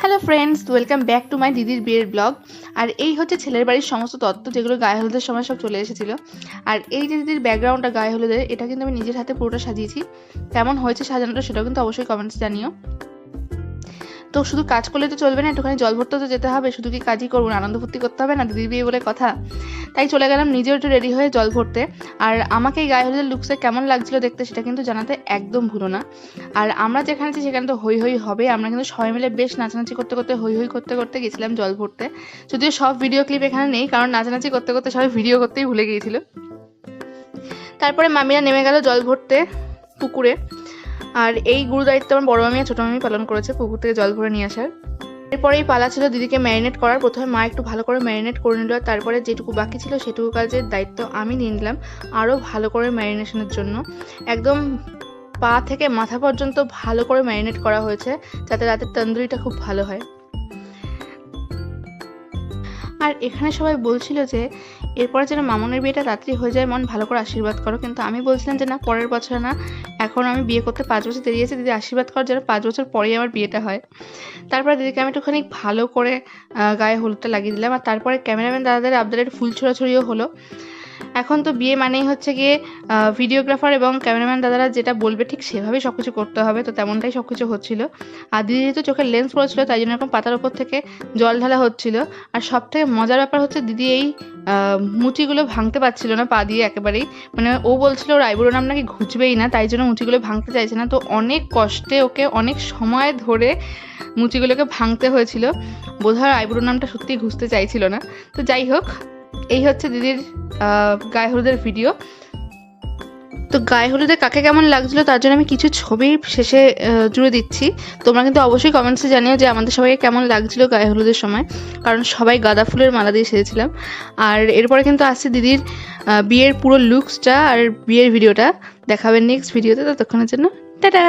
Hello friends, welcome back to my দিদির বিয়ের blog. আর এই হচ্ছে ছেলের বাড়ির সমস্ত তত্ত্ব যেগুলো গায়ে হলুদের সময় সব চলে এসেছিলো। আর এই যে দিদির ব্যাকগ্রাউন্ডটা গায়ে হলুদের, এটা কিন্তু আমি নিজের হাতে পুরোটা সাজিয়েছি। কেমন হয়েছে সাজানোটা সেটাও কিন্তু অবশ্যই কমেন্টস জানিও। তো শুধু কাজ করলে তো চলবে না, একটুখানি জল ভরতে তো যেতে হবে। শুধু কি কাজই করবো না, আনন্দ ফুর্তি করতে হবে না, দিদির বিয়ে বলে কথা। তাই চলে গেলাম নিজেও একটু রেডি হয়ে জল ভরতে। আর আমাকে এই গায়ে হলুদের লুকসে কেমন লাগছিল দেখতে সেটা কিন্তু জানাতে একদম ভুলো না। আর আমরা যেখানে আছি সেখানে তো হই হই হবে। আমরা কিন্তু সবাই মিলে বেশ নাচানাচি করতে করতে হই হই করতে করতে গেছিলাম জল ভরতে। যদিও সব ভিডিও ক্লিপ এখানে নেই, কারণ নাচানাচি করতে করতে সবাই ভিডিও করতেই ভুলে গিয়েছিল। তারপরে মামিরা নেমে গেল জল ভরতে পুকুরে। আর এই গুরু দায়িত্ব আমার বড় মামি আর ছোটো মামি পালন করেছে, পুকুর থেকে জল ভরে নিয়ে আসার। এরপরেই পালা ছিল দিদিকে ম্যারিনেট করার। প্রথমে মা একটু ভালো করে ম্যারিনেট করে নিল, তারপরে যেটুকু বাকি ছিল সেটুকু কাজের দায়িত্ব আমি নিয়ে নিলাম আরও ভালো করে ম্যারিনেশনের জন্য। একদম পা থেকে মাথা পর্যন্ত ভালো করে ম্যারিনেট করা হয়েছে, যাতে রাতের তন্দুরিটা খুব ভালো হয়। আর এখানে সবাই বলছিল যে এরপরে যেন মামনের বিয়েটা তাড়াতাড়ি হয়ে যায়, মন ভালো করে আশীর্বাদ করো। কিন্তু আমি বলছিলাম যে না, পরের বছর না, এখন আমি বিয়ে করতে 5 বছর দেরি আছে, দিদি আশীর্বাদ করো যেন 5 বছর পরেই আমার বিয়েটা হয়। তারপরে দিদিকে আমি একটুখানি ভালো করে গায়ে হলুদটা লাগিয়ে দিলাম। আর তারপরে ক্যামেরাম্যান দাদাদের আবদারের ফুল ছোড়াছড়িও হলো। এখন তো বিয়ে মানেই হচ্ছে গিয়ে ভিডিওগ্রাফার এবং ক্যামেরাম্যান দাদারা যেটা বলবে ঠিক সেভাবেই সব কিছু করতে হবে, তো তেমনটাই সব কিছু হচ্ছিলো। আর দিদি যেহেতু চোখের লেন্স পড়েছিল তাই জন্য এরকম পাতার ওপর থেকে জল ঢালা হচ্ছিল। আর সব থেকে মজার ব্যাপার হচ্ছে দিদি এই মুচিগুলো ভাঙতে পারছিল না পা দিয়ে একেবারেই। মানে ও বলছিল ওর আইবুড়ো নাম নাকি ঘুচবেই না, তাই জন্য মুচিগুলো ভাঙতে চাইছে না। তো অনেক কষ্টে ওকে অনেক সময় ধরে মুচিগুলোকে ভাঙতে হয়েছিল। বোধহয় আইবুড়ো নামটা সত্যিই ঘুচতে চাইছিল না। তো যাই হোক, এই হচ্ছে দিদির গায়ে হলুদের ভিডিও। তো গায়ে হলুদে কাকে কেমন লাগছিল তার জন্য আমি কিছু ছবি শেষে জুড়ে দিচ্ছি। তোমরা কিন্তু অবশ্যই কমেন্টসে জানিও যে আমাদের সবাইকে কেমন লাগছিল গায়ে হলুদের সময়, কারণ সবাই গাঁদা ফুলের মালা দিয়ে সেজেছিলাম। আর এরপরে কিন্তু আসছে দিদির বিয়ের পুরো লুকসটা আর বিয়ের ভিডিওটা দেখাবেন নেক্সট ভিডিওতে। ততক্ষণের জন্য টাটা।